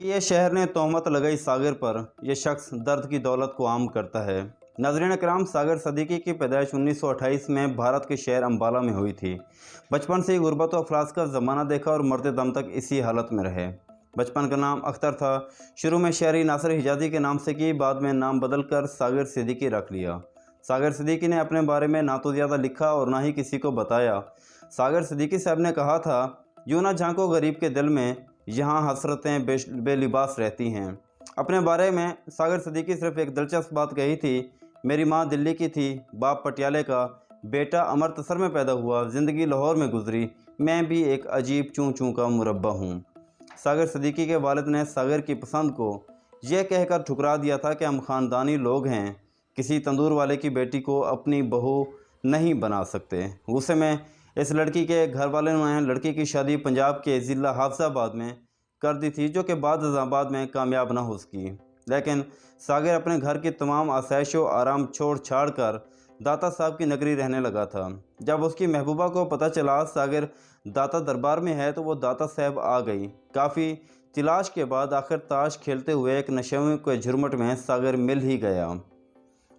कि ये शहर ने तोहमत लगाई सागर पर, यह शख्स दर्द की दौलत को आम करता है। नाज़रीन कराम, सागर सदीकी की पैदाइश 1928 में भारत के शहर अम्बाला में हुई थी। बचपन से ही गुर्बत और अफलास का ज़माना देखा और मरते दम तक इसी हालत में रहे। बचपन का नाम अख्तर था। शुरू में शहरी नासिर हिजाजी के नाम से की, बाद में नाम बदल कर सागर सदीकी रख लिया। सागर सदीकी ने अपने बारे में ना तो ज़्यादा लिखा और ना ही किसी को बताया। सागर सदीकी साहब ने कहा था, यूँ ना झांको गरीब के दिल में, यहाँ हसरतें बेलिबास रहती हैं। अपने बारे में सागर सदीकी सिर्फ एक दिलचस्प बात कही थी, मेरी माँ दिल्ली की थी, बाप पटियाले का, बेटा अमृतसर में पैदा हुआ, ज़िंदगी लाहौर में गुजरी, मैं भी एक अजीब चूँ चूँ का मुरब्बा हूँ। सागर सदीकी के वालिद ने सागर की पसंद को यह कहकर ठुकरा दिया था कि हम ख़ानदानी लोग हैं, किसी तंदूर वाले की बेटी को अपनी बहू नहीं बना सकते। गुस्से में इस लड़की के घर वाले ने लड़की की शादी पंजाब के ज़िला हाफिज़ाबाद में कर दी थी, जो कि बाद में कामयाब न हो सकी। लेकिन सागर अपने घर की तमाम आसाइश व आराम छोड़ छाड़ कर दाता साहब की नगरी रहने लगा था। जब उसकी महबूबा को पता चला सागर दाता दरबार में है, तो वो दाता साहब आ गई। काफ़ी तलाश के बाद आखिर ताश खेलते हुए एक नशे के झुरमुट में सागर मिल ही गया।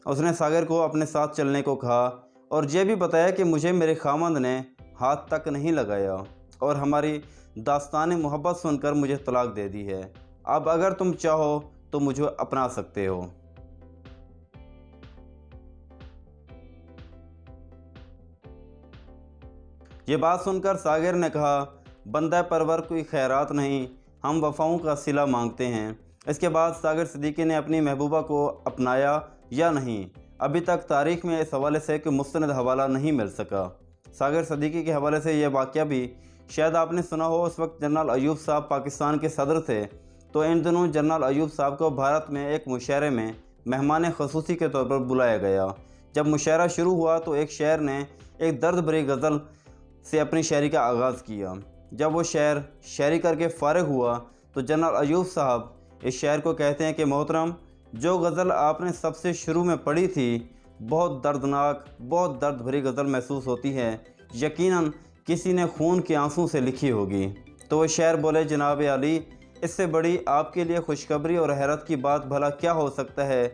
उसने सागर को अपने साथ चलने को कहा और ये भी बताया कि मुझे मेरे खामंद ने हाथ तक नहीं लगाया और हमारी दास्तान मोहब्बत सुनकर मुझे तलाक दे दी है। अब अगर तुम चाहो तो मुझे अपना सकते हो। ये बात सुनकर सागर ने कहा, बंदा परवर कोई खैरात नहीं, हम वफ़ाओं का सिला मांगते हैं। इसके बाद सागर सदीकी ने अपनी महबूबा को अपनाया या नहीं, अभी तक तारीख़ में इस हवाले से कोई मुस्तनद हवाला नहीं मिल सका। सागर सदीकी के हवाले से यह वाक़या भी शायद आपने सुना हो। उस वक्त जनरल अयूब साहब पाकिस्तान के सदर थे, तो इन दिनों जनरल अयूब साहब को भारत में एक मुशायरे में मेहमान खसूसी के तौर पर बुलाया गया। जब मुशायरा शुरू हुआ तो एक शायर ने एक दर्द भरी गज़ल से अपनी शायरी का आगाज़ किया। जब वो शायरी करके फ़ारिग हुआ तो जनरल अयूब साहब इस शायर को कहते हैं कि मोहतरम, जो गज़ल आपने सबसे शुरू में पढ़ी थी, बहुत दर्दनाक, बहुत दर्द भरी गज़ल महसूस होती है, यकीनन किसी ने खून के आंसू से लिखी होगी। तो वो शायर बोले, जनाब आली, इससे बड़ी आपके लिए खुशखबरी और हैरत की बात भला क्या हो सकता है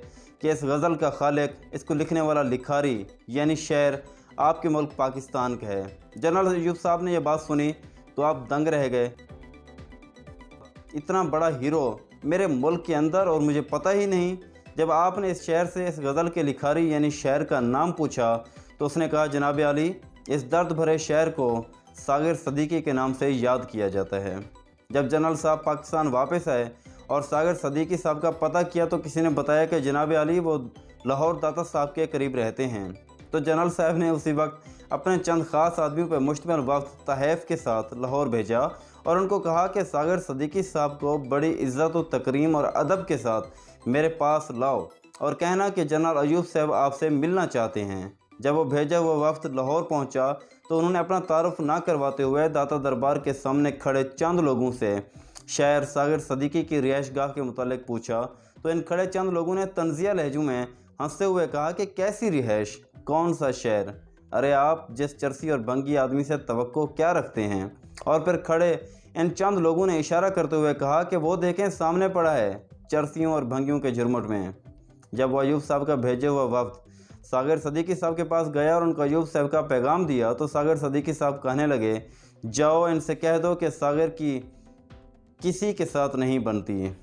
कि इस गज़ल का खालिक, इसको लिखने वाला लिखारी यानी शायर आपके मुल्क पाकिस्तान का है। जनरल अयूब साहब ने यह बात सुनी तो आप दंग रह गए। इतना बड़ा हीरो मेरे मुल्क के अंदर और मुझे पता ही नहीं। जब आपने इस शायर से इस गज़ल के लिखारी यानी शायर का नाम पूछा तो उसने कहा, जनाब आली, इस दर्द भरे शायर को सागर सदीकी के नाम से याद किया जाता है। जब जनरल साहब पाकिस्तान वापस आए और सागर सदीकी साहब का पता किया तो किसी ने बताया कि जनाब आली वो लाहौर दाता साहब के करीब रहते हैं। तो जनरल साहब ने उसी वक्त अपने चंद ख़ास आदमियों पर मुश्तमिल वक्त तहफ़ के साथ लाहौर भेजा और उनको कहा कि सागर सदीकी साहब को बड़ी इज़्ज़त व तकरीम और अदब के साथ मेरे पास लाओ और कहना कि जनरल अयूब साहब आपसे मिलना चाहते हैं। जब वो भेजा हुआ वफ्द लाहौर पहुंचा तो उन्होंने अपना तारुफ ना करवाते हुए दाता दरबार के सामने खड़े चंद लोगों से शायर सागर सदीकी की रिहाइश गाह के मुतालिक पूछा। तो इन खड़े चंद लोगों ने तंज़िया लहजों में हंसते हुए कहा कि कैसी रिहाइश, कौन सा शहर, अरे आप जिस चरसी और भंगी आदमी से तवक्को क्या रखते हैं। और फिर खड़े इन चंद लोगों ने इशारा करते हुए कहा कि वो देखें, सामने पड़ा है, चरसियों और भंगियों के झुरमुट में। जब वो अयूब साहब का भेजे हुआ वफ्द सागर सदीकी साहब के पास गया और उनको अयूब साहब का पैगाम दिया तो सागर सदीकी साहब कहने लगे, जाओ इनसे कह दो कि सागर की किसी के साथ नहीं बनती,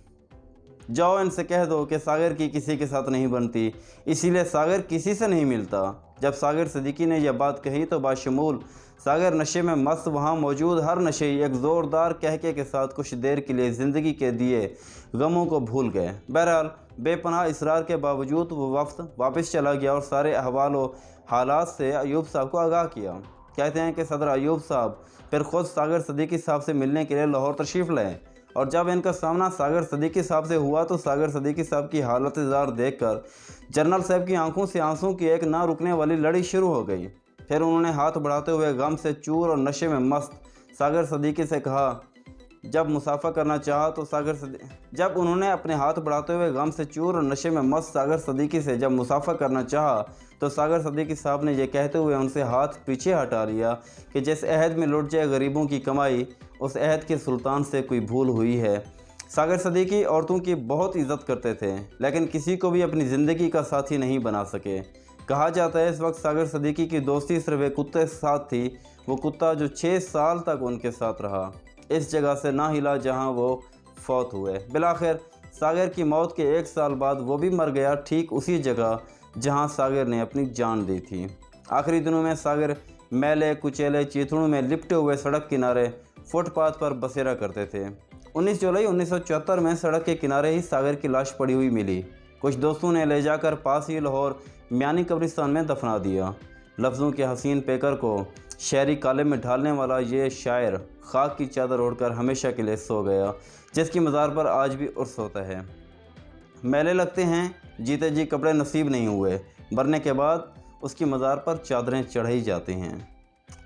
जाओ इनसे कह दो कि सागर की किसी के साथ नहीं बनती, इसीलिए सागर किसी से नहीं मिलता। जब सागर सदीकी ने यह बात कही तो बाशमूल सागर नशे में मस्त वहाँ मौजूद हर नशे एक ज़ोरदार कहके के साथ कुछ देर के लिए ज़िंदगी के दिए गमों को भूल गए। बहरहाल बेपनाह इसरार के बावजूद वो वफ्द वापस चला गया और सारे अहवाल व हालात से अयूब साहब को आगाह किया। कहते हैं कि सदर अयूब साहब फिर ख़ुद सागर सदीकी साहब से मिलने के लिए लाहौर तशरीफ़ लाए और जब इनका सामना सागर सदीकी साहब से हुआ तो सागर सदीकी साहब की हालत ज़ार देखकर जनरल साहब की आंखों से आंसू की एक ना रुकने वाली लड़ी शुरू हो गई। फिर उन्होंने हाथ बढ़ाते हुए गम से चूर और नशे में मस्त सागर सदीकी से कहा, जब मुसाफा करना चाहा तो जब उन्होंने अपने हाथ बढ़ाते हुए गम से चूर और नशे में मस्त सागर सदीकी से जब मुसाफा करना चाहा तो सागर सदीकी साहब ने यह कहते हुए उनसे हाथ पीछे हटा लिया कि जिस अहद में लुट जाए गरीबों की कमाई, उस अहद के सुल्तान से कोई भूल हुई है। सागर सदीकी औरतों की बहुत इज्जत करते थे, लेकिन किसी को भी अपनी ज़िंदगी का साथी नहीं बना सके। कहा जाता है इस वक्त सागर सदीकी की दोस्ती सिर्फ एक कुत्ते के साथ थी, वो कुत्ता जो 6 साल तक उनके साथ रहा, इस जगह से ना हिला जहां वो फौत हुए। बिलाखिर सागर की मौत के 1 साल बाद वो भी मर गया, ठीक उसी जगह जहां सागर ने अपनी जान दी थी। आखिरी दिनों में सागर मैले कुचेले चीथड़ों में लिपटे हुए सड़क किनारे फुटपाथ पर बसेरा करते थे। 19 जुलाई 1974 में सड़क के किनारे ही सागर की लाश पड़ी हुई मिली। कुछ दोस्तों ने ले जाकर पास ही लाहौर म्यानी कब्रिस्तान में दफना दिया। लफ्ज़ों के हसीन पेकर को शहरी काले में ढालने वाला ये शायर खाक की चादर ओढ़कर हमेशा के लिए सो गया, जिसकी मज़ार पर आज भी उर्स होता है। मेले लगते हैं, जीते जी कपड़े नसीब नहीं हुए, मरने के बाद उसकी मज़ार पर चादरें चढ़ाई जाती हैं।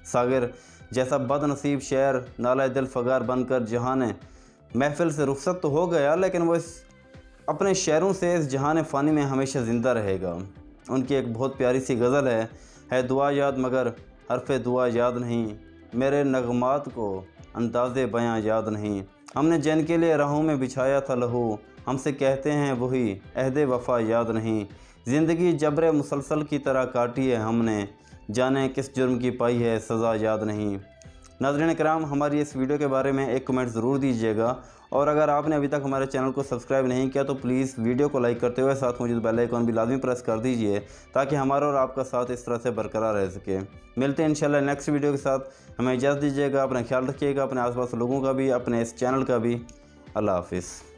सागर जैसा बदनसीब शहर नाला दिल फगार बनकर जहान महफिल से रुखसत तो हो गया, लेकिन वो इस अपने शहरों से इस जहान फ़ानी में हमेशा ज़िंदा रहेगा। उनकी एक बहुत प्यारी सी गज़ल है दुआ याद मगर हरफ़ दुआ याद नहीं, मेरे नगमात को अंदाज़े बयां याद नहीं, हमने जिन के लिए राहों में बिछाया था लहू, हमसे कहते हैं वही अहदे वफ़ा याद नहीं, ज़िंदगी जबरे मुसलसल की तरह काटी है हमने, जाने किस जुर्म की पाई है सज़ा याद नहीं। नाज़रीन कराम, हमारी इस वीडियो के बारे में एक कमेंट ज़रूर दीजिएगा, और अगर आपने अभी तक हमारे चैनल को सब्सक्राइब नहीं किया तो प्लीज़ वीडियो को लाइक करते हुए साथ मौजूद बेल आइकन भी लाजमी प्रेस कर दीजिए, ताकि हमारा और आपका साथ इस तरह से बरकरार रह सके। मिलते हैं इंशाल्लाह नेक्स्ट वीडियो के साथ। हमें इजाज़त दीजिएगा, अपना ख्याल रखिएगा, अपने आसपास लोगों का भी, अपने इस चैनल का भी। अल्लाह हाफिज़।